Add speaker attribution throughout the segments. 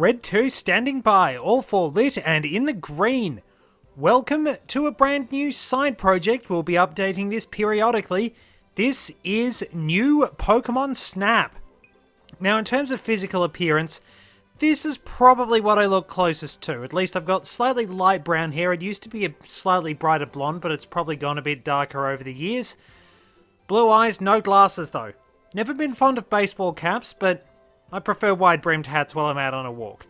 Speaker 1: Red 2 standing by, all 4 lit and in the green. Welcome to a brand new side project. We'll be updating this periodically. This is new Pokemon Snap. Now, in terms of physical appearance, this is probably what I look closest to. At least I've got slightly light brown hair. It used to be a slightly brighter blonde, but it's probably gone a bit darker over the years. Blue eyes, no glasses though. Never been fond of baseball caps, but I prefer wide-brimmed hats while I'm out on a walk.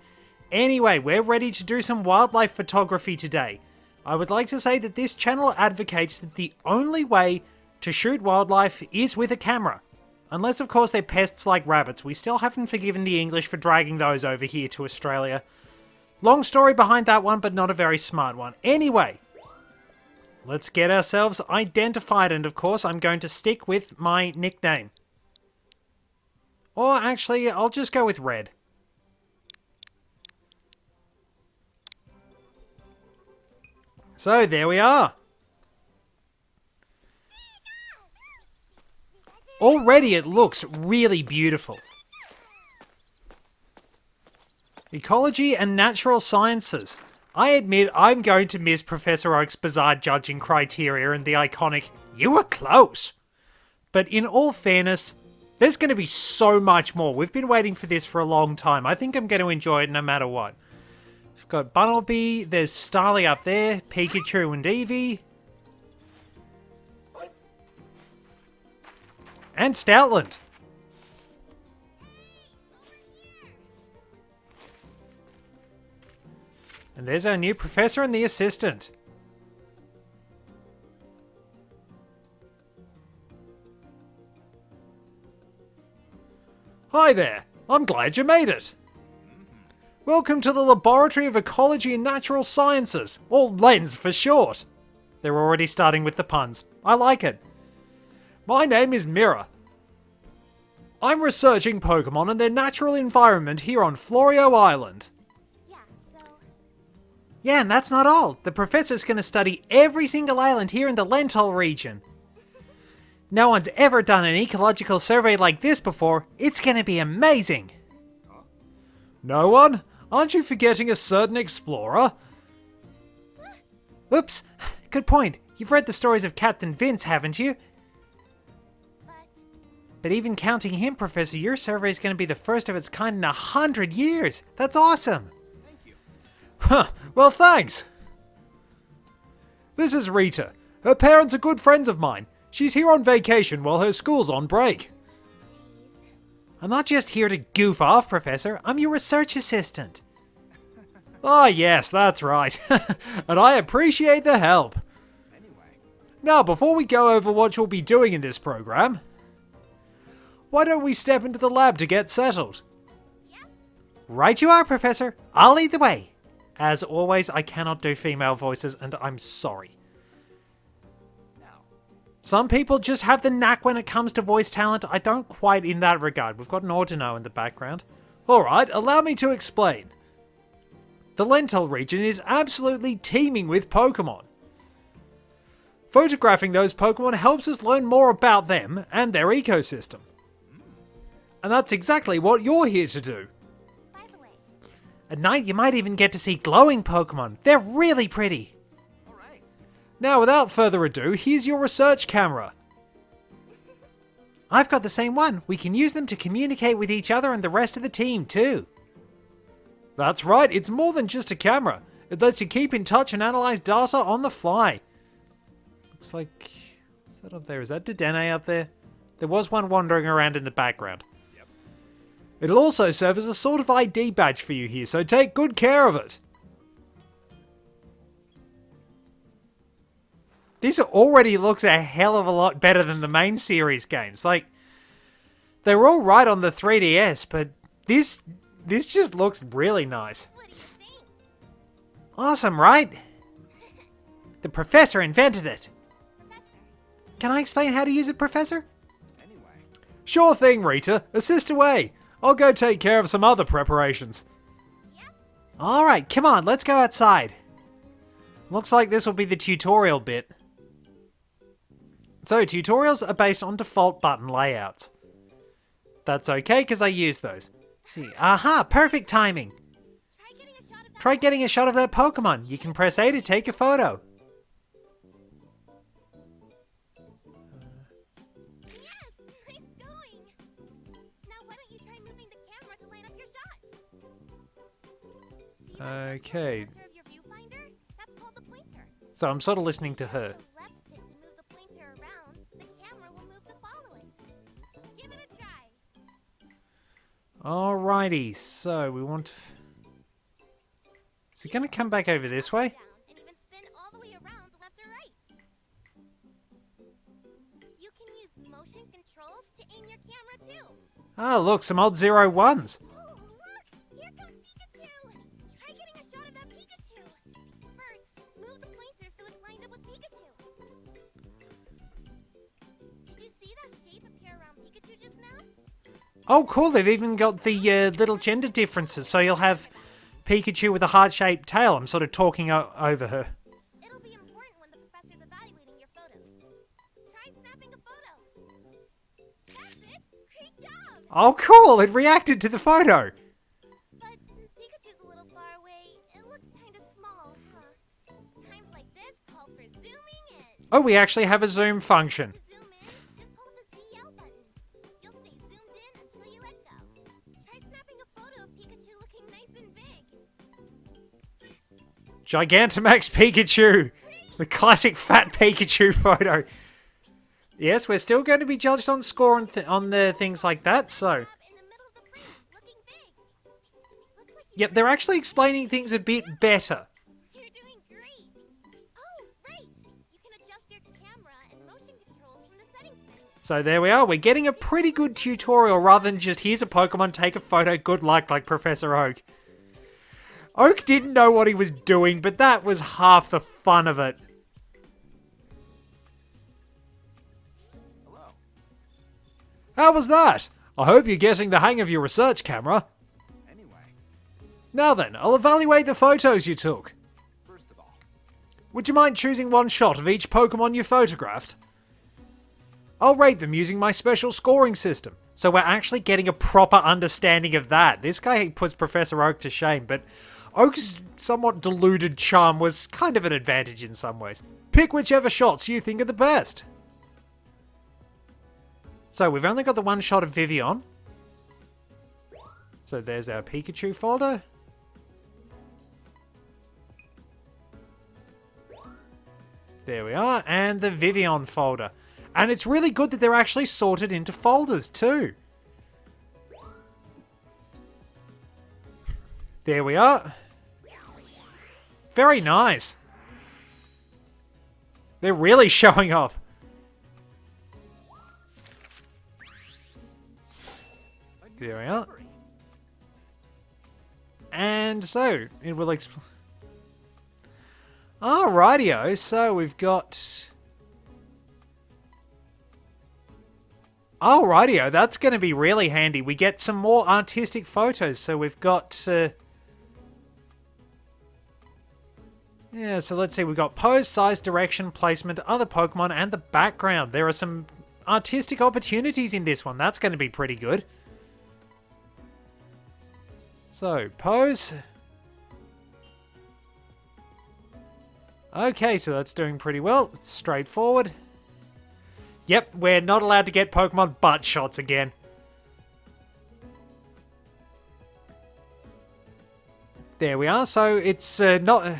Speaker 1: Anyway, we're ready to do some wildlife photography today. I would like to say that this channel advocates that the only way to shoot wildlife is with a camera. Unless, of course, they're pests like rabbits. We still haven't forgiven the English for dragging those over here to Australia. Long story behind that one, but not a very smart one. Anyway, let's get ourselves identified, and of course, I'm going to stick with my nickname. Or actually, I'll just go with Red. So, there we are. Already it looks really beautiful. Ecology and Natural Sciences. I admit I'm going to miss Professor Oak's bizarre judging criteria and the iconic, "You were close." But in all fairness, there's going to be so much more. We've been waiting for this for a long time. I think I'm going to enjoy it no matter what. We've got Bunnelby, there's Starly up there, Pikachu and Eevee. And Stoutland. And there's our new professor and the assistant. Hi there, I'm glad you made it. Welcome to the Laboratory of Ecology and Natural Sciences, or LENS for short. They're already starting with the puns. I like it. My name is Mira. I'm researching Pokemon and their natural environment here on Florio Island. Yeah, and that's not all. The professor's going to study every single island here in the Lental Region. No one's ever done an ecological survey like this before. It's going to be amazing. No one? Aren't you forgetting a certain explorer? Oops, good point. You've read the stories of Captain Vince, haven't you? But even counting him, Professor, your survey is going to be the first of its kind in 100 years. That's awesome.
Speaker 2: Thank you.
Speaker 1: Huh, well thanks. This is Rita. Her parents are good friends of mine. She's here on vacation while her school's on break. I'm not just here to goof off, Professor. I'm your research assistant. Ah, yes, that's right. And I appreciate the help.
Speaker 2: Anyway.
Speaker 1: Now, before we go over what you'll be doing in this program, why don't we step into the lab to get settled?
Speaker 3: Yep.
Speaker 1: Right you are, Professor. I'll lead the way. As always, I cannot do female voices, and I'm sorry.
Speaker 2: Now.
Speaker 1: Some people just have the knack when it comes to voice talent. I don't quite in that regard. We've got an Ordino in the background. Alright, allow me to explain. The Lental region is absolutely teeming with Pokemon. Photographing those Pokemon helps us learn more about them and their ecosystem. And that's exactly what you're here to do.
Speaker 3: By the way,
Speaker 1: At night, you might even get to see glowing Pokemon. They're really pretty.
Speaker 2: All right.
Speaker 1: Now, without further ado, here's your research camera. I've got the same one. We can use them to communicate with each other and the rest of the team, too. That's right, it's more than just a camera. It lets you keep in touch and analyze data on the fly. Looks like... what's that up there? Is that Dedenne up there? There was one wandering around in the background.
Speaker 2: Yep.
Speaker 1: It'll also serve as a sort of ID badge for you here, so take good care of it. This already looks a hell of a lot better than the main series games. Like, they were all right on the 3DS, but this just looks really nice.
Speaker 3: what do you think?
Speaker 1: Awesome, right? The professor invented it.
Speaker 3: Professor,
Speaker 1: Can I explain how to use it, Professor?
Speaker 2: Anyway.
Speaker 1: Sure thing, Rita. Assist away. I'll go take care of some other preparations.
Speaker 3: yep.
Speaker 1: Alright, come on, let's go outside. Looks like this will be the tutorial bit. So, tutorials are based on default button layouts. That's okay, because I use those. Let's see. Aha, perfect timing. Try getting a shot of that Pokemon. You can press A to take a photo.
Speaker 3: Yes, nice going. Now why don't you try moving the camera to line up your shot? See that
Speaker 1: Okay,
Speaker 3: center of your viewfinder? That's called the pointer.
Speaker 1: so I'm sort of listening to her.
Speaker 3: The left stick to move the pointer around, the camera will move to follow it. Give it a try.
Speaker 1: Alrighty, so we want to... Is it going to come back over this way?
Speaker 3: Down and even spin all the way around left or right. You can use motion controls to aim your camera too.
Speaker 1: Ah, look, some old 01s.
Speaker 3: Oh, look! Here comes Pikachu! Try getting a shot of that Pikachu. First, move the pointer so it's lined up with Pikachu. Did you see that shape appear around Pikachu just now?
Speaker 1: Oh, cool, they've even got the little gender differences, so you'll have Pikachu with a heart-shaped tail. I'm sort of talking over her.
Speaker 3: It'll be important when the professor's evaluating your photos. Try snapping a photo. That's it! Great job!
Speaker 1: Oh, cool, it reacted to the photo.
Speaker 3: But since Pikachu's a little far away, it looks kind of small, huh? Times like this call for zooming in.
Speaker 1: Oh, we actually have a zoom function.
Speaker 3: To zoom in, just hold the ZL button. You'll stay zoomed in until you let go. Try snapping a photo of Pikachu looking nice and big.
Speaker 1: Gigantamax Pikachu. The classic fat Pikachu photo. Yes, we're still going to be judged on score and on the things like that, so...
Speaker 3: Up in the middle of the frame, looking big. Looks like
Speaker 1: Yep, they're actually explaining things a bit better.
Speaker 3: you're doing great. Oh, right. You can adjust your camera and motion controls from the settings menu.
Speaker 1: So there we are, we're getting a pretty good tutorial rather than just here's a Pokemon, take a photo, good luck, like Professor Oak. Oak didn't know what he was doing, but that was half the fun of it.
Speaker 2: Hello.
Speaker 1: How was that? I hope you're getting the hang of your research, camera.
Speaker 2: Anyway,
Speaker 1: Now then, I'll evaluate the photos you took.
Speaker 2: first of all,
Speaker 1: Would you mind choosing one shot of each Pokemon you photographed? I'll rate them using my special scoring system. So we're actually getting a proper understanding of that. This guy puts Professor Oak to shame, but Oak's somewhat deluded charm was kind of an advantage in some ways. Pick whichever shots you think are the best. So we've only got the one shot of Vivian. So there's our Pikachu folder. There we are, and the Vivian folder. And it's really good that they're actually sorted into folders too. There we are. Very nice. They're really showing off.
Speaker 2: a new
Speaker 1: There we are.
Speaker 2: discovery.
Speaker 1: And so, it will explain. Alrightio, so we've got... Alrightio, that's going to be really handy. We get some more artistic photos, so we've got... yeah, so let's see, we've got pose, size, direction, placement, other Pokemon, and the background. There are some artistic opportunities in this one. That's going to be pretty good. So, pose. Okay, so that's doing pretty well. It's straightforward. Yep, we're not allowed to get Pokemon butt shots again. There we are, so it's not...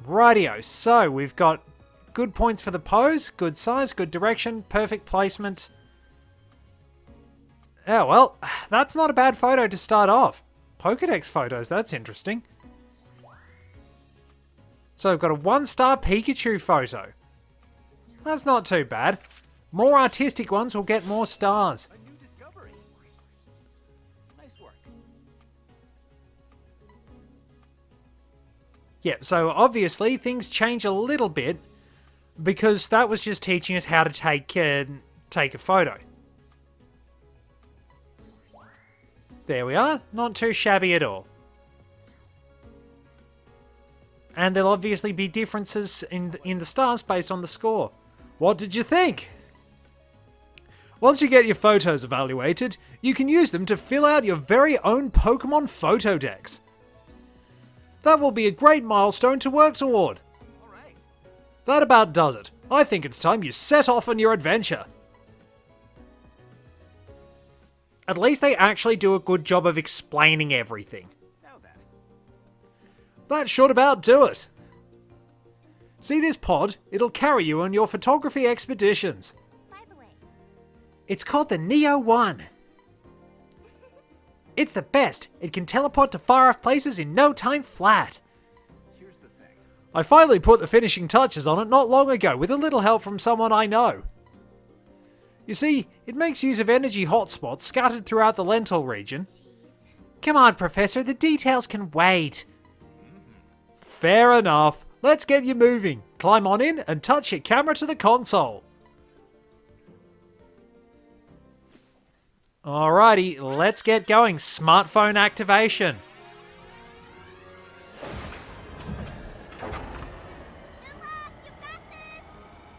Speaker 1: Rightio, so we've got good points for the pose, good size, good direction, perfect placement. Oh, well, that's not a bad photo to start off. Pokedex photos, that's interesting. So we've got a 1-star Pikachu photo. That's not too bad. More artistic ones will get more stars.
Speaker 2: A new discovery. Nice work.
Speaker 1: Yeah, so obviously things change a little bit because that was just teaching us how to take a photo. There we are, not too shabby at all. And there'll obviously be differences in the stars based on the score. What did you think? Once you get your photos evaluated, you can use them to fill out your very own Pokemon photo decks. That will be a great milestone to work toward.
Speaker 2: All right.
Speaker 1: That about does it. I think it's time you set off on your adventure. At least they actually do a good job of explaining everything.
Speaker 2: Now then.
Speaker 1: That should about do it. See this pod? It'll carry you on your photography expeditions.
Speaker 3: By the way,
Speaker 1: It's called the Neo 1. It's the best. It can teleport to far off places in no time flat.
Speaker 2: Here's the thing.
Speaker 1: I finally put the finishing touches on it not long ago with a little help from someone I know. You see, it makes use of energy hotspots scattered throughout the Lental Region. Come on, Professor, the details can wait. Fair enough. Let's get you moving. Climb on in and touch your camera to the console. Alrighty, let's get going. Smartphone activation.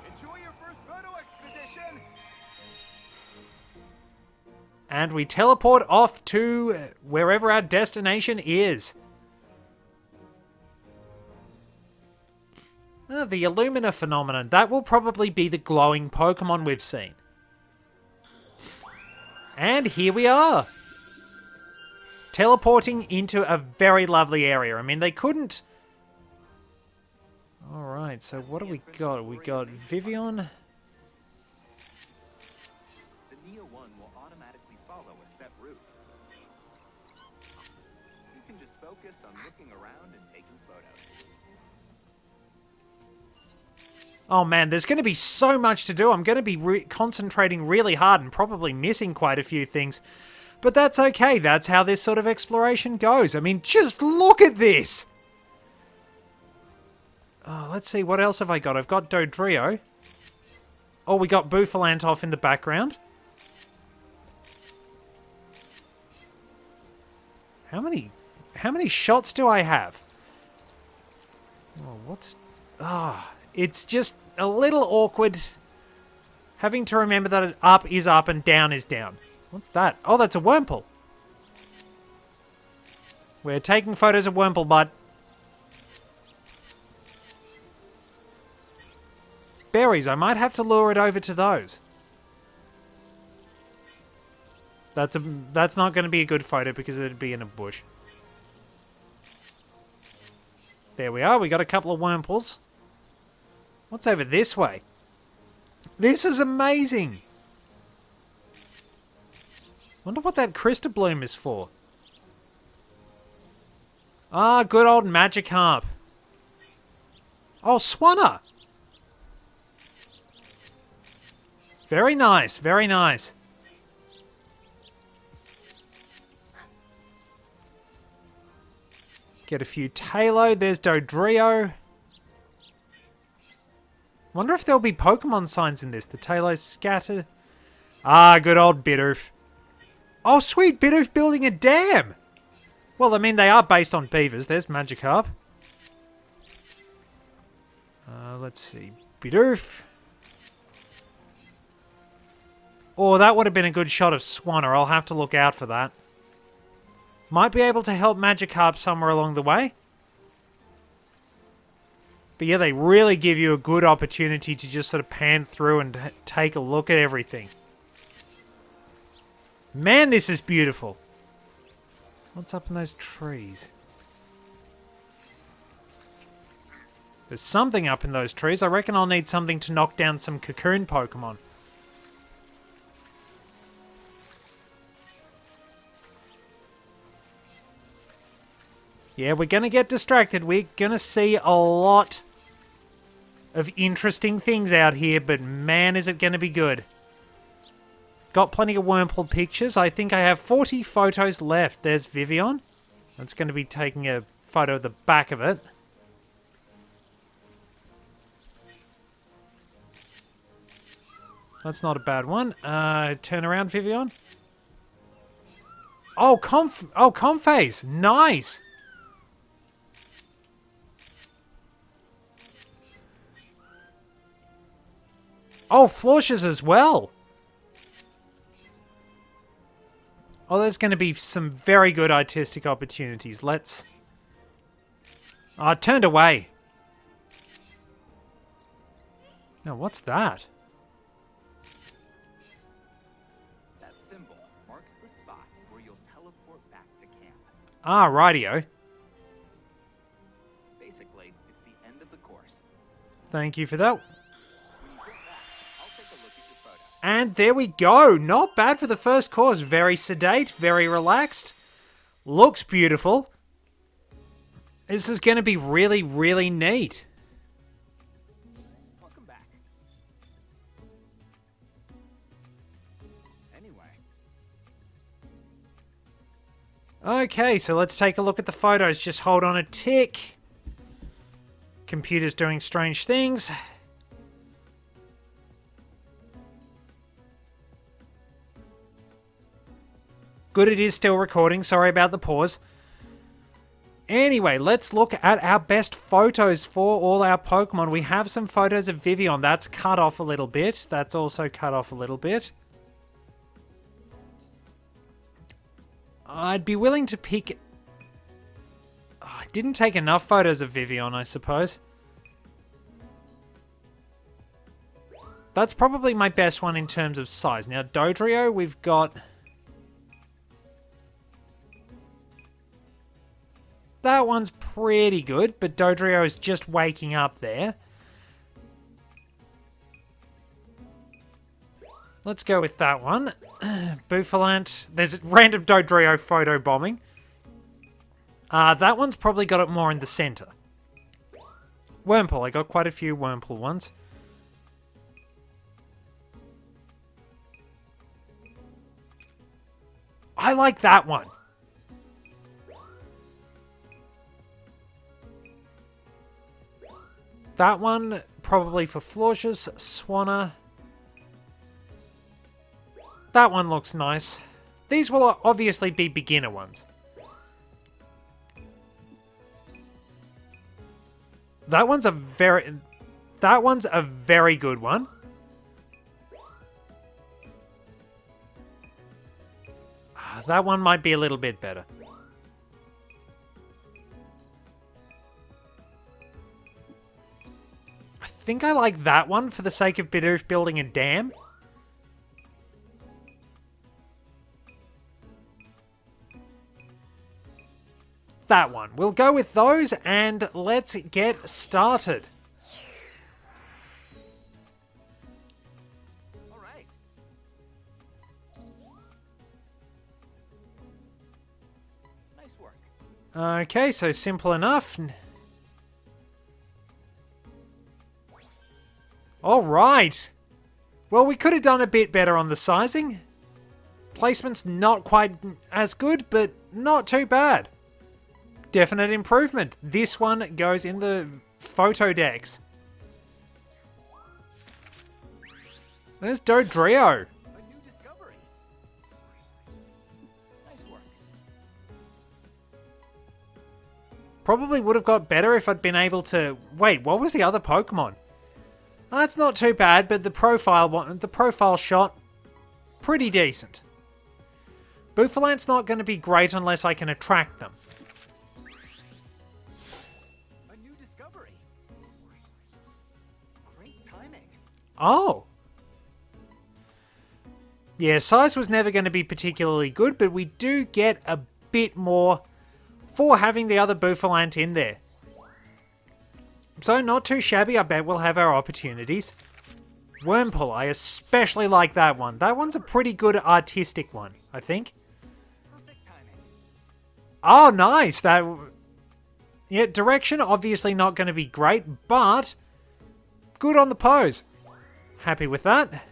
Speaker 2: Enjoy your first photo expedition.
Speaker 1: And we teleport off to wherever our destination is. The Illumina phenomenon. That will probably be the glowing Pokemon we've seen. And here we are. Teleporting into a very lovely area. I mean, they couldn't... Alright, so what do we got? We got Vivian.
Speaker 2: The Neo 1 will automatically follow a set route. You can just focus on looking around and taking photos.
Speaker 1: Oh man, there's going to be so much to do. I'm going to be concentrating really hard and probably missing quite a few things. But that's okay. That's how this sort of exploration goes. I mean, just look at this! Oh, let's see, what else have I got? I've got Dodrio. Oh, we got Buffalant off in the background. How many shots do I have? Oh, what's... it's just a little awkward having to remember that up is up and down is down. What's that? Oh, that's a Wurmple. We're taking photos of Wurmple, bud. Berries, I might have to lure it over to those. That's not going to be a good photo because it'd be in a bush. There we are, we got a couple of Wurmples. What's over this way? This is amazing! Wonder what that Crystal Bloom is for. Ah, good old Magikarp. Oh, Swanna! Very nice, very nice. Get a few Tailo. There's Dodrio. Wonder if there'll be Pokemon signs in this. The Tailow's scattered. Ah, good old Bidoof. Oh, sweet, Bidoof building a dam! Well, I mean, they are based on beavers. There's Magikarp. Let's see. Bidoof. Oh, that would have been a good shot of Swanna. I'll have to look out for that. Might be able to help Magikarp somewhere along the way. But yeah, they really give you a good opportunity to just sort of pan through and take a look at everything. Man, this is beautiful. What's up in those trees? There's something up in those trees. I reckon I'll need something to knock down some cocoon Pokemon. Yeah, we're going to get distracted. We're going to see a lot of interesting things out here, but man, is it going to be good. Got plenty of Wurmple pictures. I think I have 40 photos left. There's Vivian. That's going to be taking a photo of the back of it. That's not a bad one. Turn around, Vivian. Oh, Comphase. Nice. Oh, Flaushes as well. Oh, there's going to be some very good artistic opportunities. Let's... Oh, it turned away. Now, what's that?
Speaker 2: That symbol marks the spot where you'll teleport back to camp.
Speaker 1: Ah, rightio.
Speaker 2: Basically, it's the end of the course.
Speaker 1: Thank you for that.
Speaker 2: When you get back, I'll take a look at your photo.
Speaker 1: And there we go. Not bad for the first course. Very sedate, very relaxed. Looks beautiful. This is going to be really, really neat.
Speaker 2: Welcome back. Anyway,
Speaker 1: Okay, so let's take a look at the photos. Just hold on a tick. Computer's doing strange things. Good, it is still recording. Sorry about the pause. Anyway, let's look at our best photos for all our Pokemon. We have some photos of Vivian. That's cut off a little bit. That's also cut off a little bit. I'd be willing to pick... Oh, I didn't take enough photos of Vivian, I suppose. That's probably my best one in terms of size. Now, Dodrio, we've got... That one's pretty good, but Dodrio is just waking up there. Let's go with that one. Bouffalant. There's random Dodrio photo bombing. That one's probably got it more in the center. Wurmple. I got quite a few Wurmple ones. I like that one. That one, probably for Florges, Swanna. That one looks nice. These will obviously be beginner ones. That one's a very good one. That one might be a little bit better. I think I like that one for the sake of building a dam. That one. We'll go with those and let's get started.
Speaker 2: all right. Nice work.
Speaker 1: Okay, so simple enough. Alright. Well, we could have done a bit better on the sizing. Placement's not quite as good, but not too bad. Definite improvement. This one goes in the photo decks. There's Dodrio.
Speaker 2: A new discovery. Nice work.
Speaker 1: Probably would have got better if I'd been able to... Wait, what was the other Pokemon? That's not too bad, but the profile shot, pretty decent. Bouffalant's not going to be great unless I can attract them.
Speaker 2: A new discovery. Great timing.
Speaker 1: Oh. Yeah, size was never going to be particularly good, but we do get a bit more for having the other Bouffalant in there. So, not too shabby. I bet we'll have our opportunities. Wurmple, I especially like that one. That one's a pretty good artistic one, I think.
Speaker 2: Perfect timing.
Speaker 1: Oh, nice. Yeah, direction, obviously not going to be great, but good on the pose. Happy with that.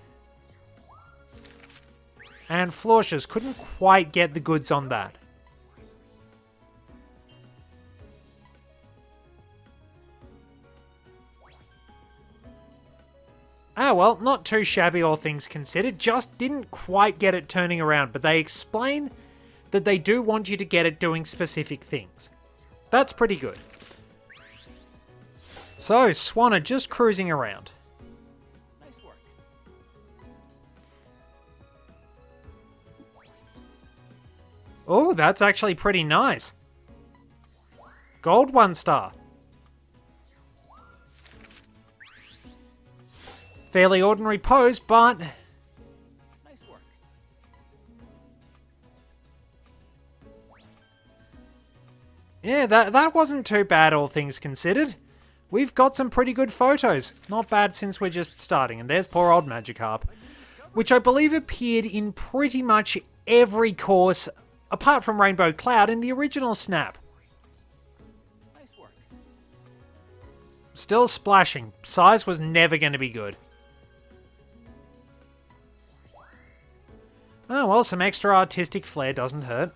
Speaker 1: And Florges couldn't quite get the goods on that. Ah, well, not too shabby, all things considered. Just didn't quite get it turning around, but they explain that they do want you to get it doing specific things. That's pretty good. So, Swanna just cruising around.
Speaker 2: Nice work.
Speaker 1: Oh, that's actually pretty nice. Gold 1 star. Fairly ordinary pose, but
Speaker 2: Nice work.
Speaker 1: yeah, that wasn't too bad, all things considered. We've got some pretty good photos. Not bad since we're just starting. And there's poor old Magikarp, which I believe appeared in pretty much every course, apart from Rainbow Cloud in the original Snap.
Speaker 2: Nice work.
Speaker 1: Still splashing. Size was never going to be good. Oh well, some extra artistic flair doesn't hurt.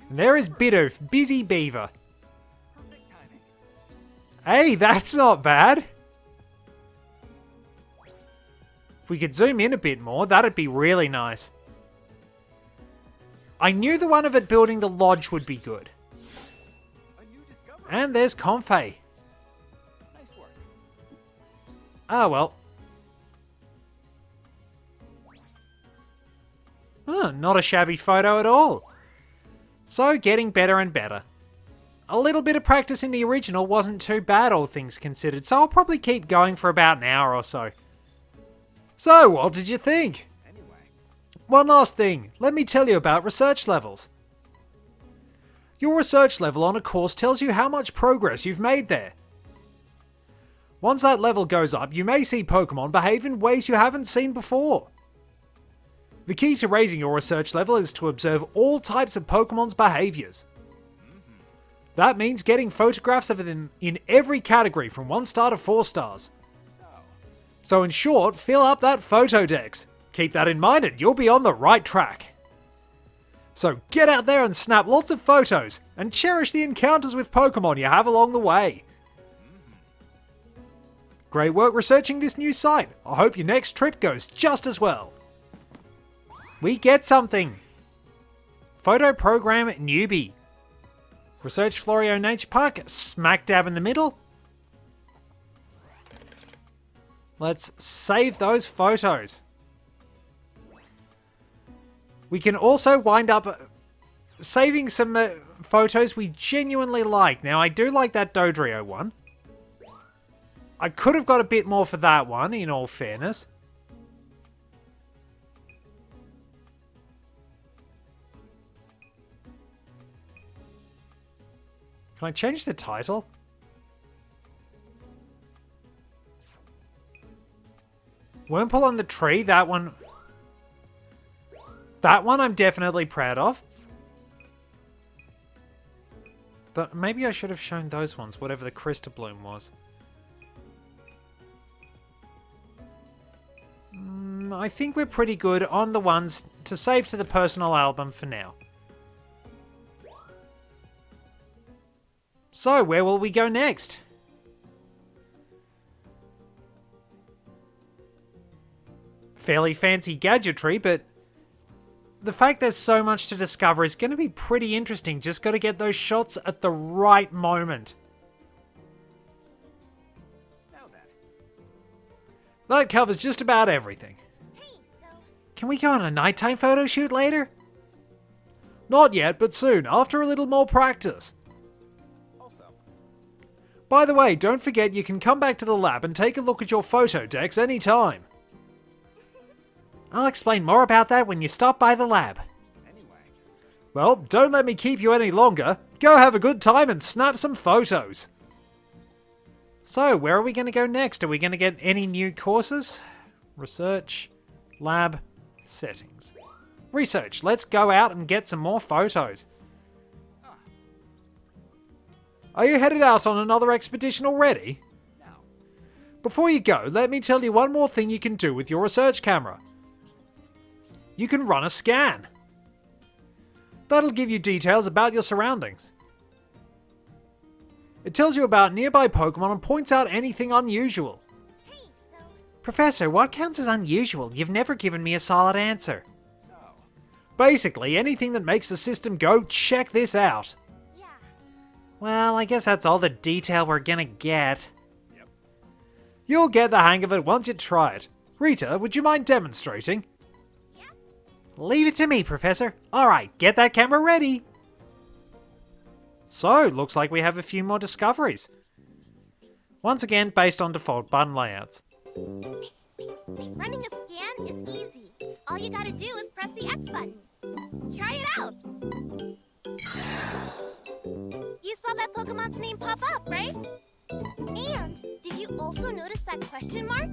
Speaker 1: And there is Bidoof, Busy Beaver.
Speaker 2: Perfect timing.
Speaker 1: Hey, that's not bad. If we could zoom in a bit more, that'd be really nice. I knew the one of it building the lodge would be good.
Speaker 2: A new discovery.
Speaker 1: And there's Comfey.
Speaker 2: Nice work.
Speaker 1: Oh well. Not a shabby photo at all. So, getting better and better. A little bit of practice in the original wasn't too bad, all things considered, so I'll probably keep going for about an hour or so. So, what did you think?
Speaker 2: Anyway.
Speaker 1: One last thing, let me tell you about research levels. Your research level on a course tells you how much progress you've made there. Once that level goes up, you may see Pokemon behave in ways you haven't seen before. The key to raising your research level is to observe all types of Pokemon's behaviors. That means getting photographs of them in every category from 1 star to 4 stars. So in short, fill up that photo dex. Keep that in mind and you'll be on the right track. So get out there and snap lots of photos and cherish the encounters with Pokemon you have along the way. Great work researching this new site. I hope your next trip goes just as well. We get something. Photo Program Newbie. Research Florio Nature Park, smack dab in the middle. Let's save those photos. We can also wind up saving some photos we genuinely like. Now, I do like that Dodrio one. I could have got a bit more for that one, in all fairness. Can I change the title? Wurmple on the tree, that one. That one I'm definitely proud of. But maybe I should have shown those ones, whatever the Crystal Bloom was. I think we're pretty good on the ones to save to the personal album for now. So, where will we go next? Fairly fancy gadgetry, but the fact there's so much to discover is going to be pretty interesting. Just got to get those shots at the right moment.
Speaker 2: Now then.
Speaker 1: That covers just about everything.
Speaker 3: Hey, so
Speaker 1: Can we go on a nighttime photo shoot later? Not yet, but soon, after a little more practice.
Speaker 2: Also,
Speaker 1: By the way, don't forget you can come back to the lab and take a look at your photo decks anytime. I'll explain more about that when you stop by the lab.
Speaker 2: anyway.
Speaker 1: Well, don't let me keep you any longer. Go have a good time and snap some photos. So, where are we going to go next? Are we going to get any new courses? Research, lab, settings. Research, let's go out and get some more photos. Are you headed out on another expedition already?
Speaker 2: Now.
Speaker 1: Before you go, let me tell you one more thing you can do with your research camera. You can run a scan. That'll give you details about your surroundings. It tells you about nearby Pokemon and points out anything unusual.
Speaker 3: hey, so
Speaker 1: Professor, what counts as unusual? You've never given me a solid answer.
Speaker 2: So,
Speaker 1: Basically, anything that makes the system go, check this out.
Speaker 3: yeah.
Speaker 1: Well, I guess that's all the detail we're gonna get.
Speaker 2: yep.
Speaker 1: You'll get the hang of it once you try it. Rita, would you mind demonstrating?
Speaker 3: Yeah.
Speaker 1: Leave it to me, Professor. Alright, get that camera ready. So, looks like we have a few more discoveries. Once again, based on default button layouts.
Speaker 3: Running a scan is easy. All you gotta do is press the X button. Try it out. You saw that Pokemon's name pop up, right? And did you also notice that question mark?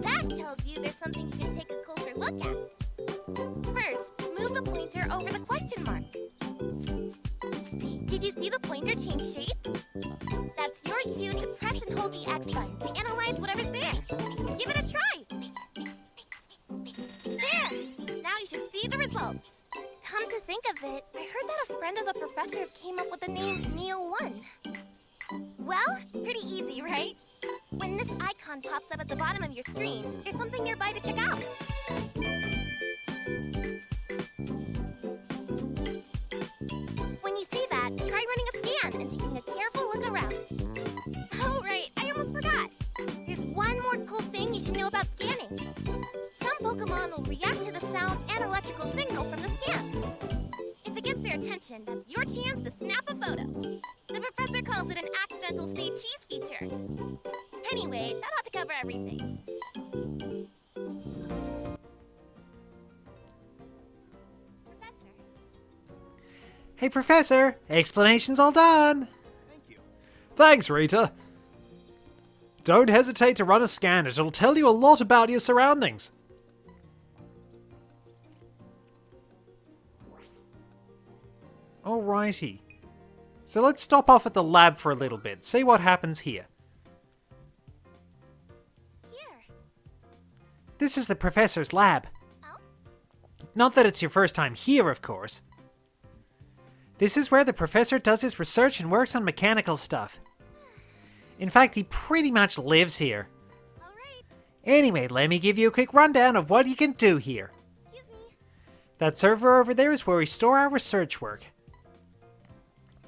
Speaker 3: That tells you there's something you can take a closer look at. First, move the pointer over the question mark. Did you see the pointer change shape? That's your cue to press and hold the X button to analyze whatever's there. Give it a try. There! Now you should see the results. Come to think of it, I heard that a friend of the professor's came up with the name Neo1. Well, pretty easy, right? When this icon pops up at the bottom of your screen, there's something nearby to check out. When you see that, try running a scan and taking a careful look around. Oh, right, I almost forgot. There's one more cool thing you should know about scanning. Some Pokemon will react to the sound and electrical signal from the scan. If it gets their attention, that's your chance to snap a photo. The professor calls it an accidental say cheese feature. Anyway, that ought to cover everything. Professor.
Speaker 1: Hey, Professor! Explanation's all done!
Speaker 2: Thank you.
Speaker 1: Thanks, Rita. Don't hesitate to run a scan. It'll tell you a lot about your surroundings. Alrighty. So let's stop off at the lab for a little bit, see what happens here.
Speaker 3: Here.
Speaker 1: This is the professor's lab.
Speaker 3: Oh?
Speaker 1: Not that it's your first time here, of course. This is where the professor does his research and works on mechanical stuff. In fact, he pretty much lives here.
Speaker 3: All right.
Speaker 1: Anyway, let me give you a quick rundown of what you can do here.
Speaker 3: Excuse me.
Speaker 1: That server over there is where we store our research work.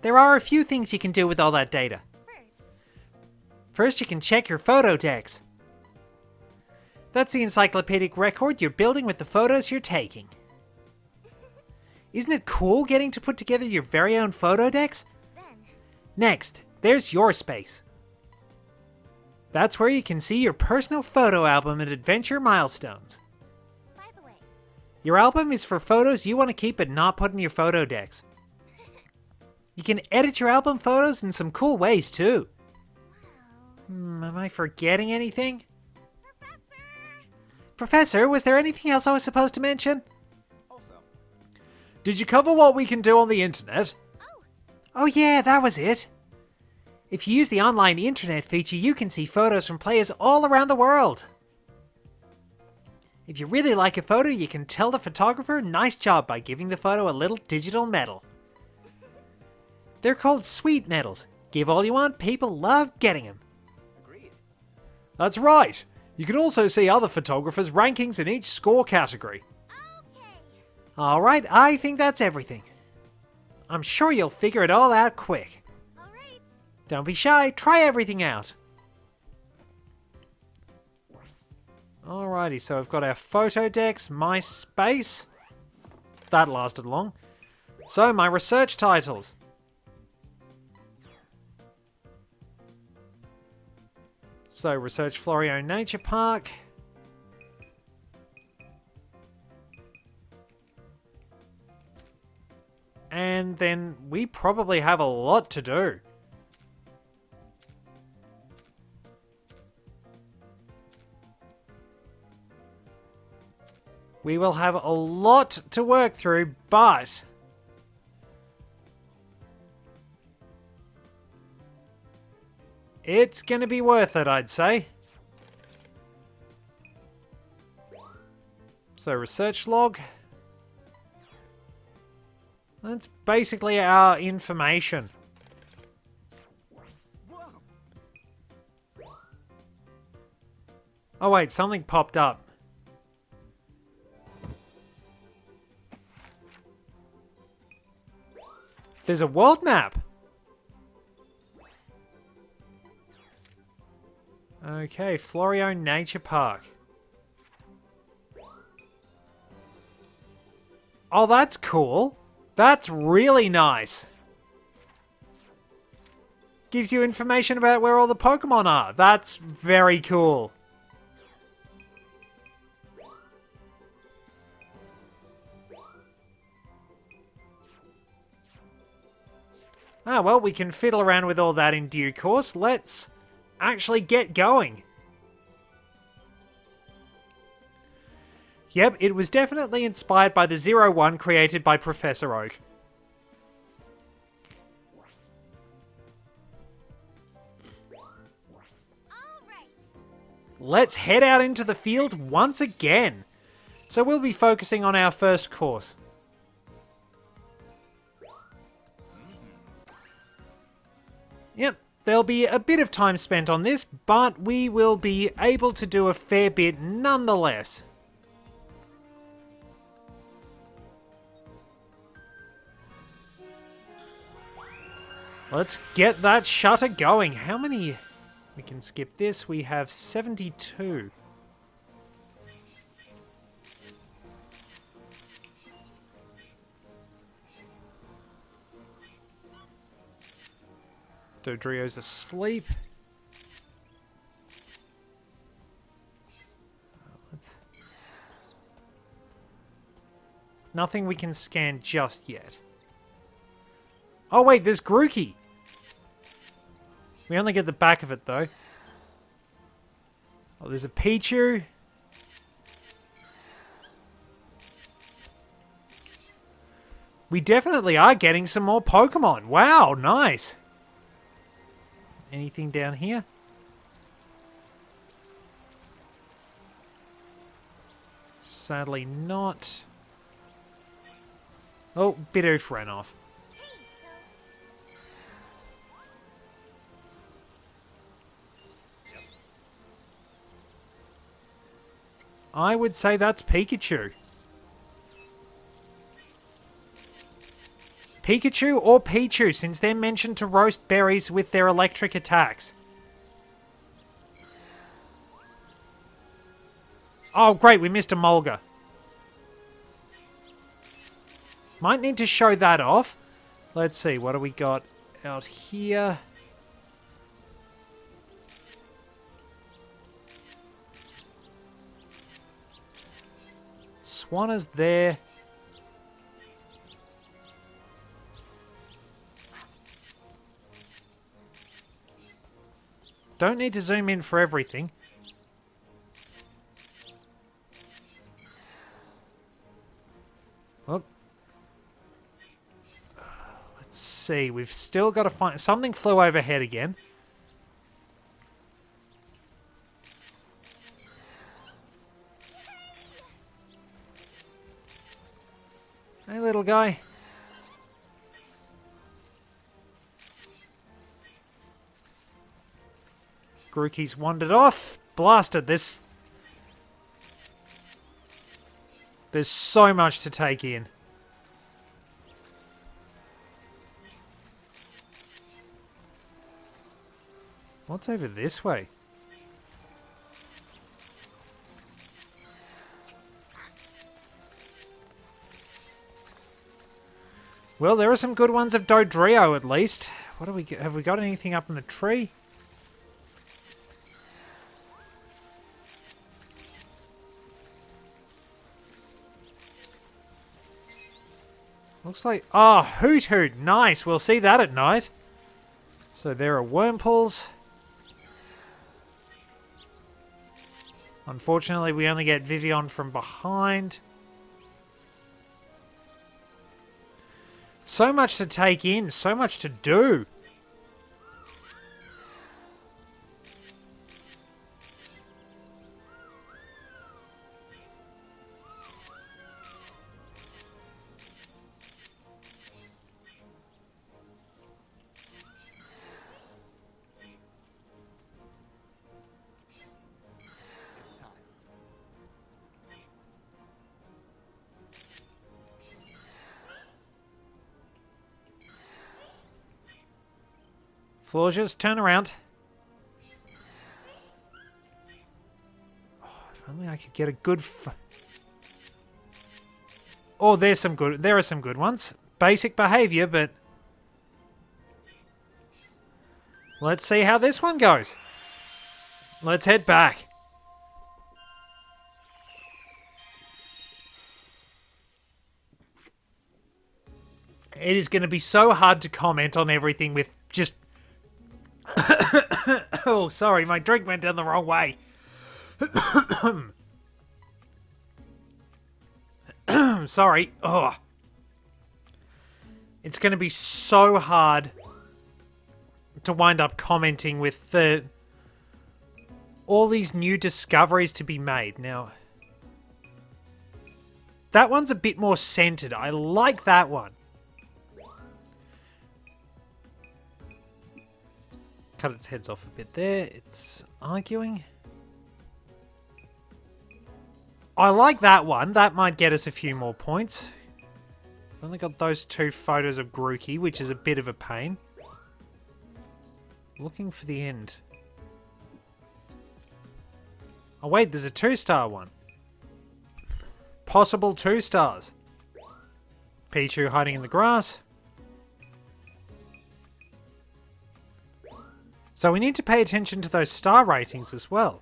Speaker 1: There are a few things you can do with all that data. First, you can check your photo decks. That's the encyclopedic record you're building with the photos you're taking. Isn't it cool getting to put together your very own photo decks?
Speaker 3: Then,
Speaker 1: Next, there's your space. That's where you can see your personal photo album and adventure milestones.
Speaker 3: by the way,
Speaker 1: Your album is for photos you want to keep but not put in your photo decks. You can edit your album photos in some cool ways too.
Speaker 3: wow.
Speaker 1: Am I forgetting anything?
Speaker 3: Professor!
Speaker 1: Professor, was there anything else I was supposed to mention?
Speaker 2: Also,
Speaker 1: Did you cover what we can do on the internet?
Speaker 3: Oh,
Speaker 1: Oh yeah, that was it. If you use the online internet feature, you can see photos from players all around the world. If you really like a photo, you can tell the photographer nice job by giving the photo a little digital medal. They're called sweet medals. Give all you want, people love getting them.
Speaker 2: agreed.
Speaker 1: That's right. You can also see other photographers' rankings in each score category.
Speaker 3: okay.
Speaker 1: Alright, I think that's everything. I'm sure you'll figure it all out quick.
Speaker 3: All right.
Speaker 1: Don't be shy, try everything out. Alrighty, so I've got our photo decks, my space. That lasted long. So, my research titles. So, Research Florio Nature Park. And then we probably have a lot to do. We will have a lot to work through, but it's going to be worth it, I'd say. So, research log. That's basically our information.
Speaker 2: Whoa!
Speaker 1: Oh wait, something popped up. There's a world map. Okay, Florio Nature Park. Oh, that's cool. That's really nice. Gives you information about where all the Pokemon are. That's very cool. Ah, well, we can fiddle around with all that in due course. Let's actually get going. Yep, it was definitely inspired by the 01 created by Professor Oak. Let's head out into the field once again. So we'll be focusing on our first course. Yep, there'll be a bit of time spent on this, but we will be able to do a fair bit nonetheless. Let's get that shutter going. How many... We can skip this. We have 72. Dodrio's asleep. Nothing we can scan just yet. Oh wait, there's Grookey. We only get the back of it though. Oh, there's a Pichu. We definitely are getting some more Pokemon. Wow, nice. Anything down here? Sadly not. Oh, Bidoof ran off. I would say that's Pikachu. Pikachu or Pichu, since they're mentioned to roast berries with their electric attacks. Oh, great, we missed a Mulga. Might need to show that off. Let's see, what do we got out here? Swanna's there. Don't need to zoom in for everything. Oh. Let's see. We've still got to find... Something flew overhead again. Hey, little guy. Grookey's wandered off. Blasted. There's so much to take in. What's over this way? Well, there are some good ones of Dodrio at least. What do we get? Have we got anything up in the tree? Looks like... Oh, Hoot Hoot. Nice. We'll see that at night. So there are Wurmples. Unfortunately, we only get Vivian from behind. So much to take in. So much to do. Florges, turn around. Oh, if only I could get a good... Oh, there are some good ones. Basic behavior, but let's see how this one goes. Let's head back. It is going to be so hard to comment on everything with just... Oh, sorry, my drink went down the wrong way. Sorry. Oh. It's going to be so hard to wind up commenting with all these new discoveries to be made. Now, that one's a bit more centered. I like that one. Cut its heads off a bit there. It's arguing. I like that one. That might get us a few more points. Only got those 2 photos of Grookey, which is a bit of a pain. Looking for the end. Oh wait, there's a 2-star one. Possible 2 stars. Pichu hiding in the grass. So we need to pay attention to those star ratings as well.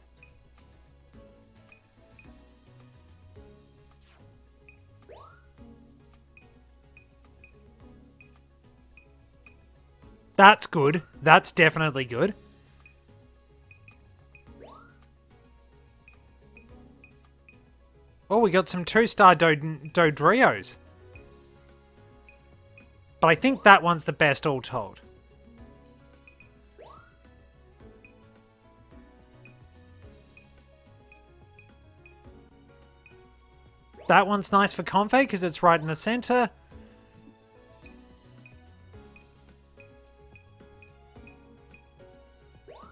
Speaker 1: That's good. That's definitely good. Oh, we got some 2-star Dodrios. But I think that one's the best all told. That one's nice for Confe because it's right in the center.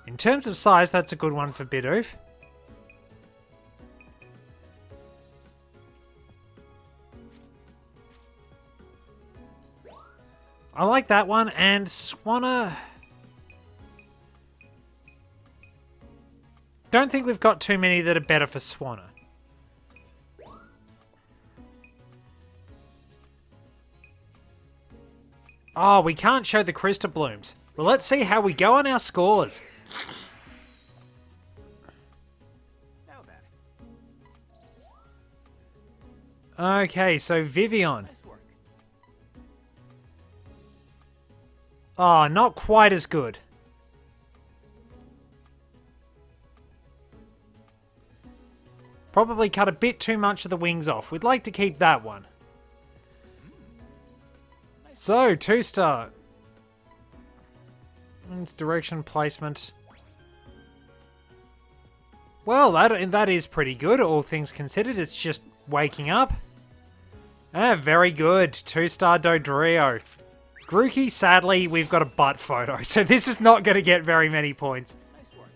Speaker 1: In terms of size, that's a good one for Bidoof. I like that one, and Swanna... Don't think we've got too many that are better for Swanna. Oh, we can't show the Crystal Blooms. Well, let's see how we go on our scores.
Speaker 2: Now then.
Speaker 1: Okay, so Vivian.
Speaker 2: Nice work.
Speaker 1: Oh, not quite as good. Probably cut a bit too much of the wings off. We'd like to keep that one. So, 2-star. Direction placement. Well, that is pretty good, all things considered. It's just waking up. Ah, very good. 2-star Dodrio. Grookey, sadly, we've got a butt photo, so this is not going to get very many points.
Speaker 2: Nice work.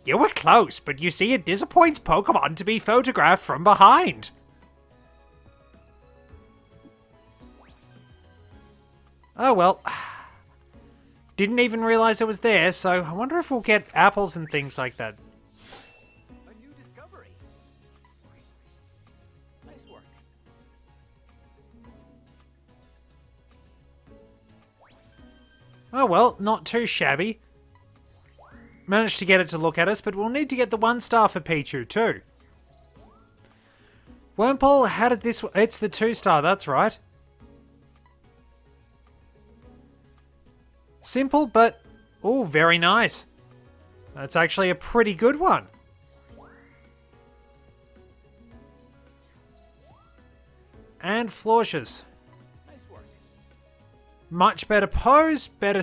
Speaker 1: You were close, but you see, it disappoints Pokemon to be photographed from behind. Oh well. Didn't even realize it was there, so I wonder if we'll get apples and things like that.
Speaker 2: A new discovery. Nice work.
Speaker 1: Oh well, not too shabby. Managed to get it to look at us, but we'll need to get the 1-star for Pichu too. Wurmple, how did this... It's the 2-star, that's right. Simple, but... Oh, very nice. That's actually a pretty good one. And Florcious.
Speaker 2: Nice work.
Speaker 1: Much better pose, better...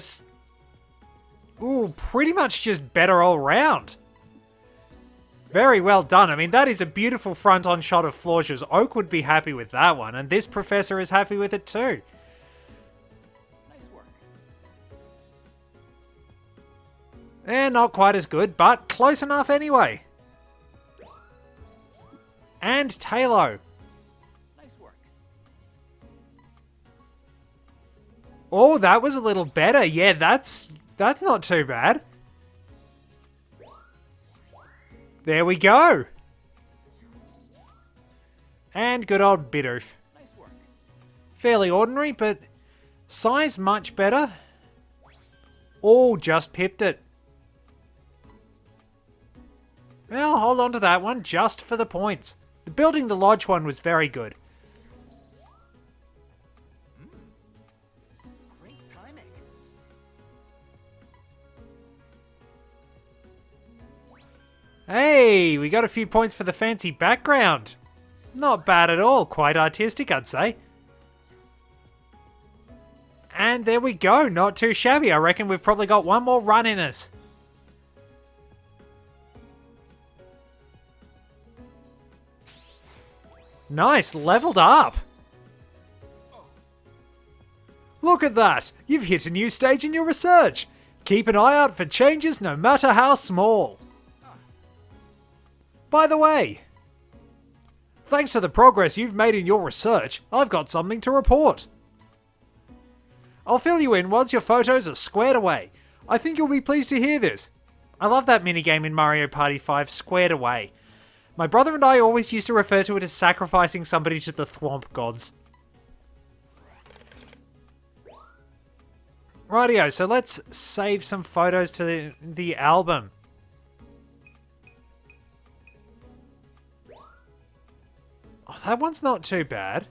Speaker 1: Ooh, pretty much just better all round. Very well done. I mean, that is a beautiful front-on shot of Florcious. Oak would be happy with that one, and this professor is happy with it too. Not quite as good, but close enough anyway. And Talo.
Speaker 2: Nice work.
Speaker 1: Oh, that was a little better. Yeah, that's not too bad. There we go. And good old Bidoof.
Speaker 2: Nice work.
Speaker 1: Fairly ordinary, but size much better. Oh, just pipped it. Well, hold on to that one just for the points. The building the lodge one was very good.
Speaker 2: Great timing.
Speaker 1: Hey, we got a few points for the fancy background. Not bad at all. Quite artistic, I'd say. And there we go. Not too shabby. I reckon we've probably got one more run in us. Nice, leveled up. Look at that. You've hit a new stage in your research. Keep an eye out for changes no matter how small. By the way, thanks to the progress you've made in your research, I've got something to report. I'll fill you in once your photos are squared away. I think you'll be pleased to hear this. I love that minigame in Mario Party 5, Squared Away. My brother and I always used to refer to it as sacrificing somebody to the thwomp gods. Rightio, so let's save some photos to the album. Oh, that one's not too bad.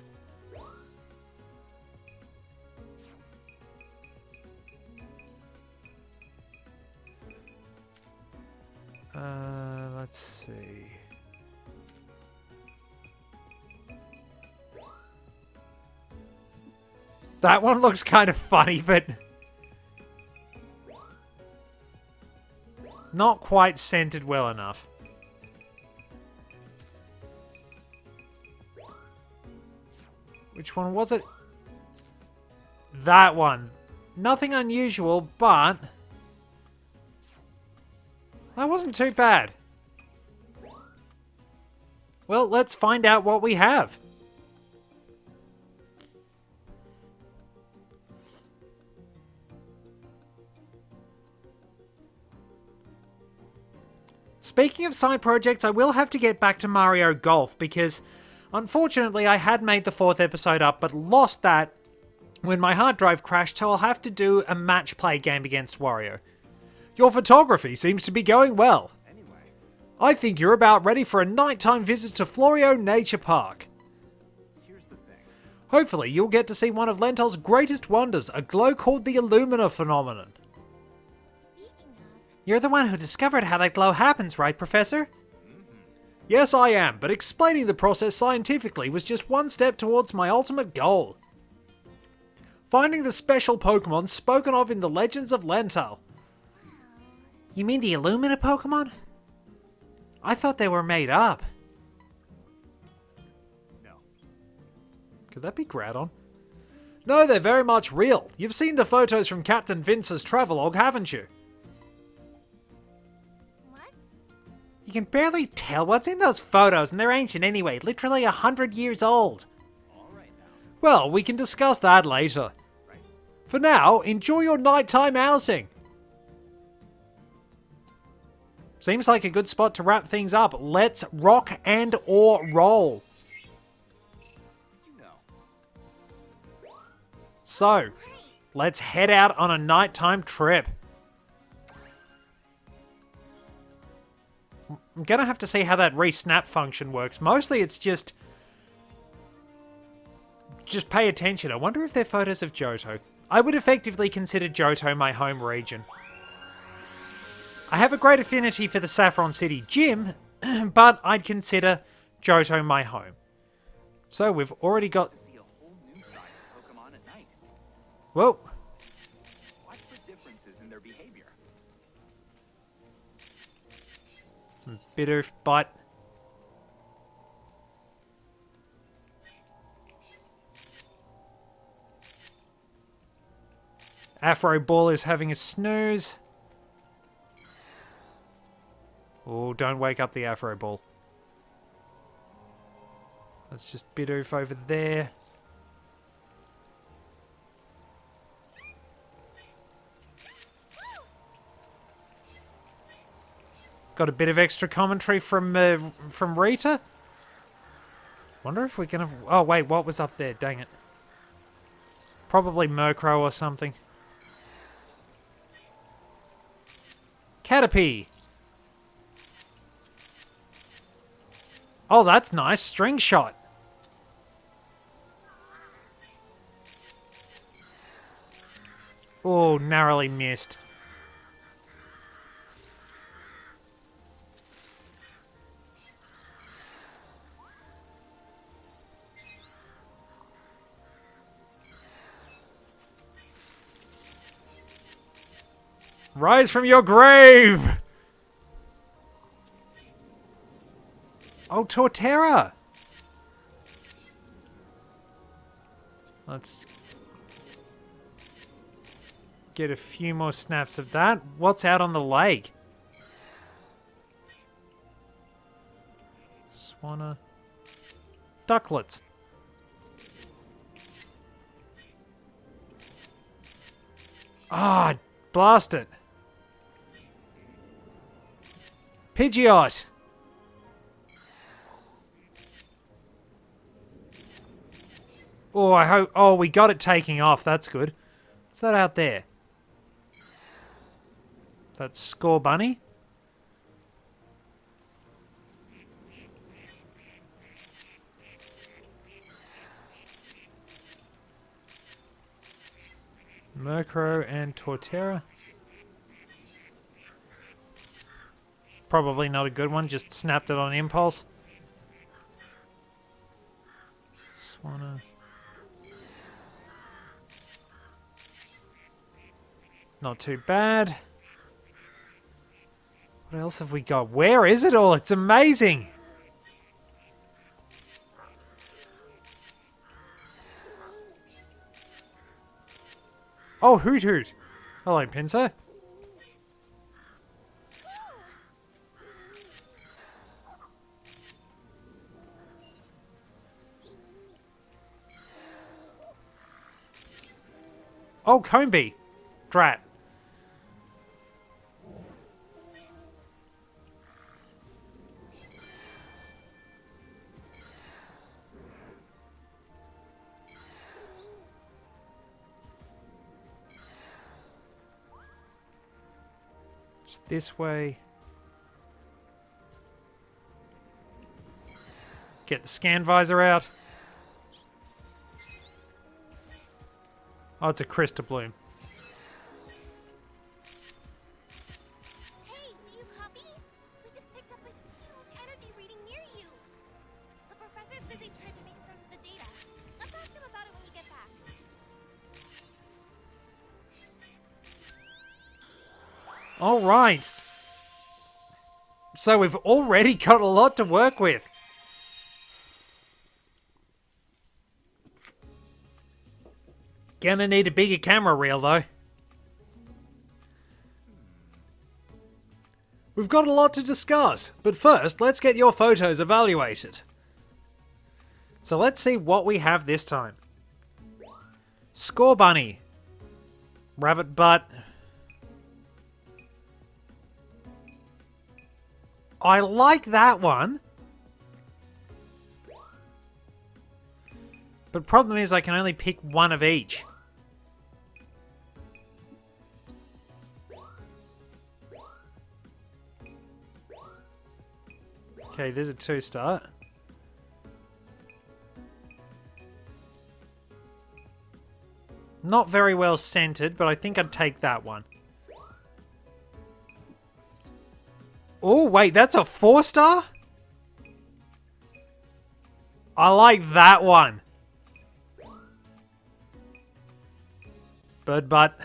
Speaker 1: Let's see. That one looks kind of funny, but not quite centered well enough. Which one was it? That one. Nothing unusual, but that wasn't too bad. Well, let's find out what we have. Speaking of side projects, I will have to get back to Mario Golf because, unfortunately, I had made the 4th episode up but lost that when my hard drive crashed, so I'll have to do a match play game against Wario. Your photography seems to be going well. I think you're about ready for a nighttime visit to Florio Nature Park.
Speaker 2: Here's the thing.
Speaker 1: Hopefully, you'll get to see one of Lental's greatest wonders, a glow called the Illumina phenomenon.
Speaker 3: Speaking of,
Speaker 1: You're the one who discovered how that glow happens, right, Professor? Yes, I am, but explaining the process scientifically was just one step towards my ultimate goal. Finding the special Pokemon spoken of in the legends of Lental. You mean the Illumina Pokemon? I thought they were made up.
Speaker 2: No.
Speaker 1: Could that be Groudon? No, they're very much real. You've seen the photos from Captain Vince's travelogue, haven't you?
Speaker 3: what?
Speaker 1: You can barely tell what's in those photos, and they're ancient anyway, literally 100 years old.
Speaker 2: All right now.
Speaker 1: Well, we can discuss that later.
Speaker 2: Right.
Speaker 1: For now, enjoy your nighttime outing. Seems like a good spot to wrap things up. Let's rock and or roll.
Speaker 2: You know.
Speaker 1: So, let's head out on a nighttime trip. I'm gonna have to see how that re-snap function works. Mostly it's just pay attention. I wonder if they're photos of Johto. I would effectively consider Johto my home region. I have a great affinity for the Saffron City gym, but I'd consider Johto my home. So we've already got...
Speaker 2: See a whole new side of Pokemon at night.
Speaker 1: Whoa.
Speaker 2: Watch for differences in their behavior.
Speaker 1: Some bitter bite. Afro Ball is having a snooze. Oh, don't wake up the Afro Ball. Let's just Bidoof over there. Got a bit of extra commentary from Rita. Wonder if we're gonna... Oh wait, what was up there? Dang it. Probably Murkrow or something. Caterpie. Oh, that's nice. String shot. Oh, narrowly missed. Rise from your grave! Oh, Torterra! Let's get a few more snaps of that. What's out on the lake? Swanna. Ducklets. Ah, blast it. Pidgeot. Oh, I hope. Oh, we got it taking off. That's good. What's that out there? That's Score Bunny. Murkrow and Torterra. Probably not a good one, just snapped it on impulse. Swanna. Not too bad. What else have we got? Where is it all? It's amazing! Oh, Hoot Hoot! Hello, Pinsir. Oh, Combee. Drat. It's this way. Get the scan visor out. Oh, it's a Crystal Bloom.
Speaker 3: Hey, do you copy? We just picked up a huge energy reading near you. The professor's busy trying to make sense of the data. Let's ask him about it when we get back.
Speaker 1: All right. So we've already got a lot to work with. Gonna need a bigger camera reel, though. We've got a lot to discuss, but first, let's get your photos evaluated. So let's see what we have this time. Score Bunny. Rabbit Butt. I like that one. But problem is I can only pick one of each. Okay, there's a 2-star. Not very well centered, but I think I'd take that one. Oh, wait, that's a 4-star? I like that one. Bird Butt.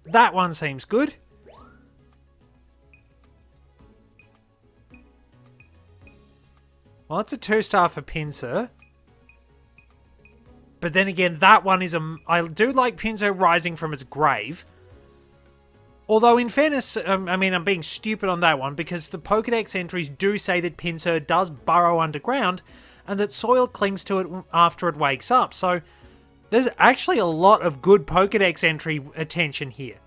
Speaker 1: That one seems good. Well, that's a 2-star for Pinsir. But then again, that one is a... I do like Pinsir rising from its grave. Although, in fairness, I mean, I'm being stupid on that one, because the Pokedex entries do say that Pinsir does burrow underground, and that soil clings to it after it wakes up. So, there's actually a lot of good Pokedex entry attention here.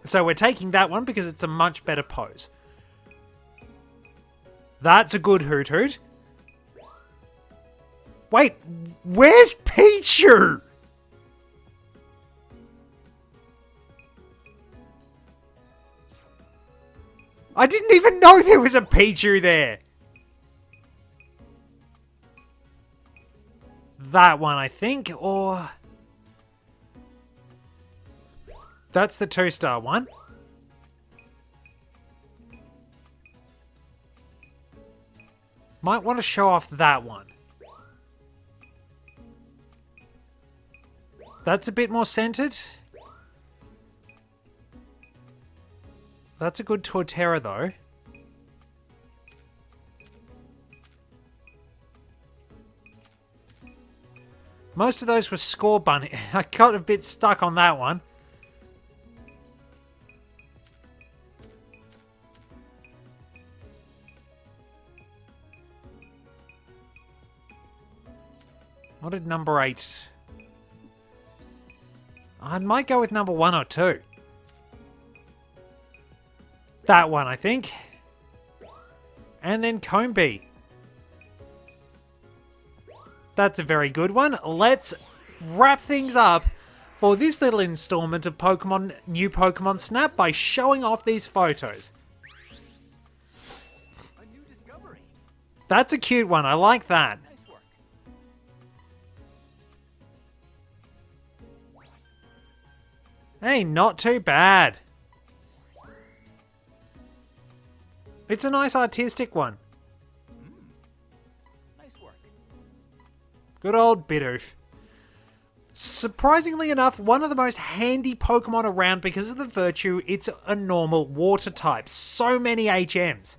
Speaker 1: So we're taking that one because it's a much better pose. That's a good Hoot Hoot. Wait, where's Pichu? I didn't even know there was a Pichu there. That one, I think, or... That's the 2-star one. Might want to show off that one. That's a bit more centered. That's a good Torterra, though. Most of those were Score Bunny. I got a bit stuck on that one. What did number 8? I might go with number 1 or 2. That one, I think. And then Combi. That's a very good one. Let's wrap things up for this little installment of Pokemon New Pokemon Snap by showing off these photos.
Speaker 2: A new discovery.
Speaker 1: That's a cute one. I like that.
Speaker 2: Nice work.
Speaker 1: Hey, not too bad. It's a nice artistic one.
Speaker 2: Nice work.
Speaker 1: Good old Bidoof. Surprisingly enough, one of the most handy Pokemon around because of the virtue it's a normal water type. So many HMs.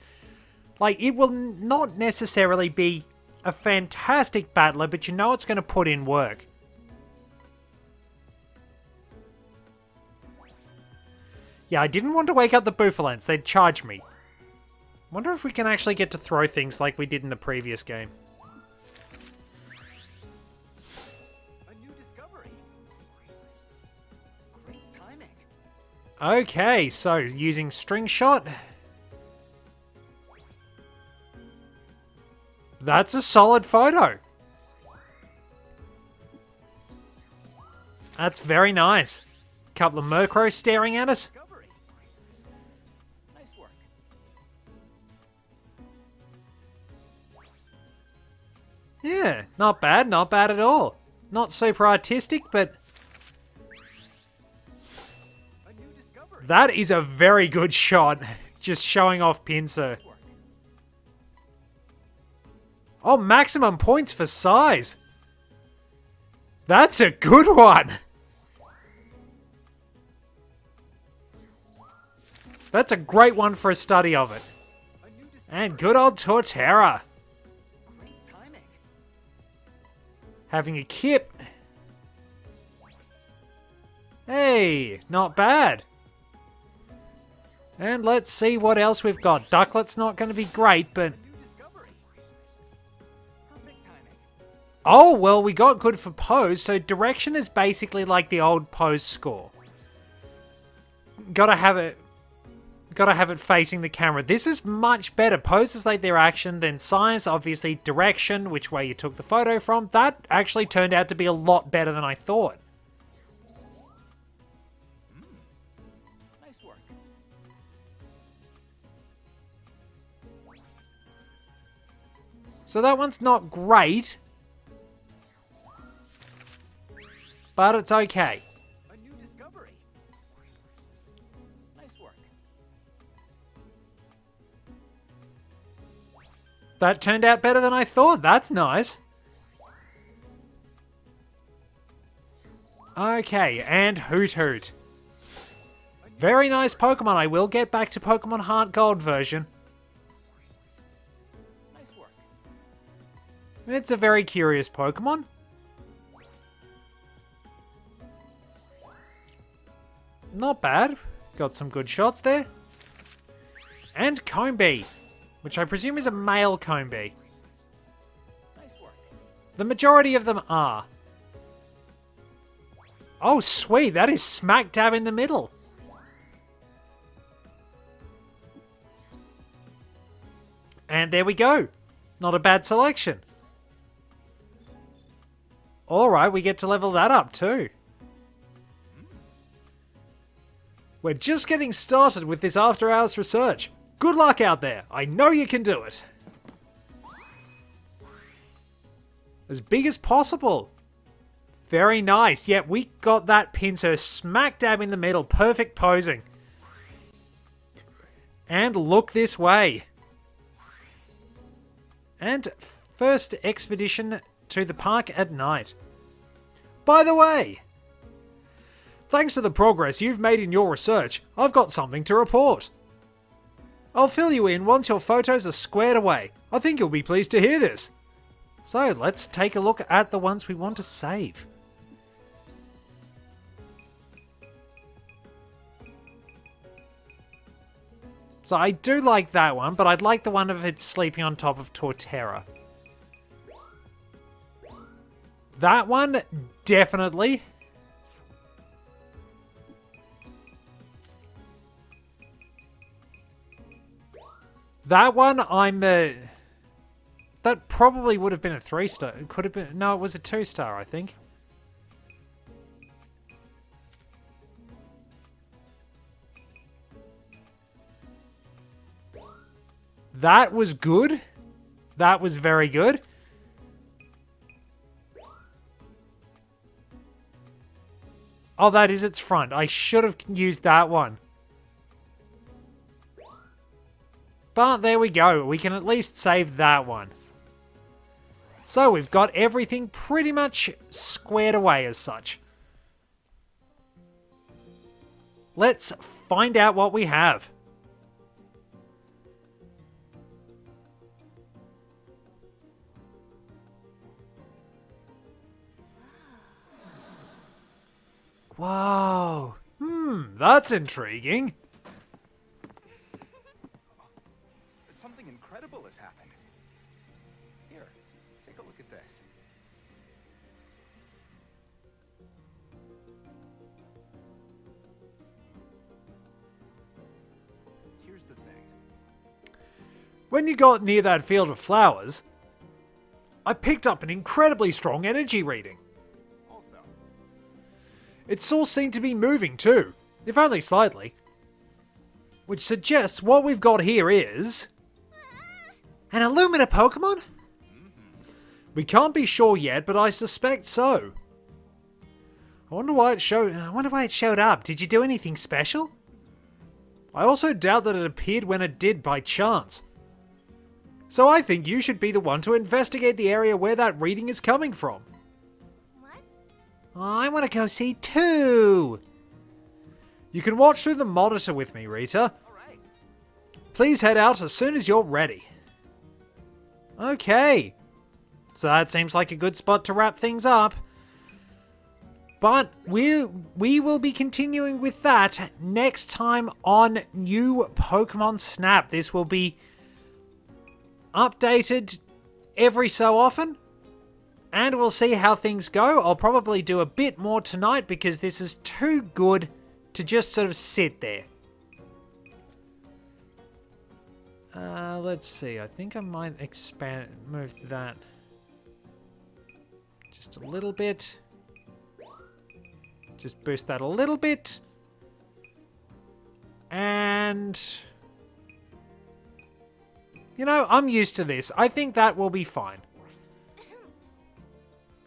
Speaker 1: Like, it will not necessarily be a fantastic battler, but you know it's going to put in work. Yeah, I didn't want to wake up the Bouffalantes. They'd charge me. Wonder if we can actually get to throw things like we did in the previous game.
Speaker 2: A new discovery. Great timing.
Speaker 1: Okay, so using String Shot. That's a solid photo. That's very nice. Couple of Murkrow staring at us.
Speaker 2: Discovery. Nice work.
Speaker 1: Yeah, not bad at all. Not super artistic, but
Speaker 2: A new discovery.
Speaker 1: that is a very good shot. Just showing off Pinsir.
Speaker 2: Nice work.
Speaker 1: Oh, maximum points for size. That's a good one. That's a great one for a study of it.
Speaker 2: A new discovery.
Speaker 1: And good old Torterra.
Speaker 2: Great timing.
Speaker 1: Having a kip. Hey, not bad. And let's see what else we've got. Ducklet's not going to be great, but...
Speaker 2: New discovery. Perfect timing.
Speaker 1: Oh, well, we got good for pose, so direction is basically like the old pose score. Gotta have it facing the camera. This is much better. Pose is like their action, then science, obviously direction, which way you took the photo from. That actually turned out to be a lot better than I thought.
Speaker 2: Nice work.
Speaker 1: So that one's not great, but it's okay.
Speaker 2: A new discovery. Nice work.
Speaker 1: That turned out better than I thought. That's nice. Okay, and Hoot Hoot. Very nice Pokemon. I will get back to Pokemon Heart Gold version.
Speaker 2: Nice work.
Speaker 1: It's a very curious Pokemon. Not bad. Got some good shots there. And Combi, which I presume is a male Combi.
Speaker 2: Nice work.
Speaker 1: The majority of them are. Oh, sweet. That is smack dab in the middle. And there we go. Not a bad selection. Alright, we get to level that up too. We're just getting started with this after hours research. Good luck out there. I know you can do it. As big as possible. Very nice. Yep, we got that Pinsir smack dab in the middle. Perfect posing. And look this way. And first expedition to the park at night. By the way, thanks to the progress you've made in your research, I've got something to report. I'll fill you in once your photos are squared away. I think you'll be pleased to hear this. So let's take a look at the ones we want to save. So I do like that one, but I'd like the one of it sleeping on top of Torterra. That one, definitely. That one, that probably would have been a 3-star. It could have been... No, it was a 2-star, I think. That was good. That was very good. Oh, that is its front. I should have used that one. But there we go. We can at least save that one. So we've got everything pretty much squared away as such. Let's find out what we have. Whoa. That's intriguing.
Speaker 4: Something incredible has happened. Here, take a look at this. Here's the thing.
Speaker 1: When you got near that field of flowers, I picked up an incredibly strong energy reading.
Speaker 4: Also,
Speaker 1: Its source seemed to be moving too, if only slightly. Which suggests what we've got here is... an Illumina Pokemon? We can't be sure yet, but I suspect so. I wonder why it showed up. Did you do anything special? I also doubt that it appeared when it did by chance. So I think you should be the one to investigate the area where that reading is coming from.
Speaker 3: What?
Speaker 1: I want to go see too. You can watch through the monitor with me, Rita.
Speaker 4: all right.
Speaker 1: Please head out as soon as you're ready. Okay. So that seems like a good spot to wrap things up. But we will be continuing with that next time on New Pokemon Snap. This will be updated every so often. And we'll see how things go. I'll probably do a bit more tonight because this is too good to just sort of sit there. Let's see. I think I might move that just a little bit. Just boost that a little bit. And... you know, I'm used to this. I think that will be fine.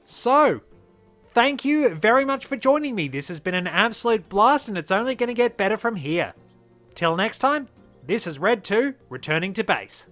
Speaker 1: So, thank you very much for joining me. This has been an absolute blast, and it's only going to get better from here. Till next time, this is Red 2, returning to base.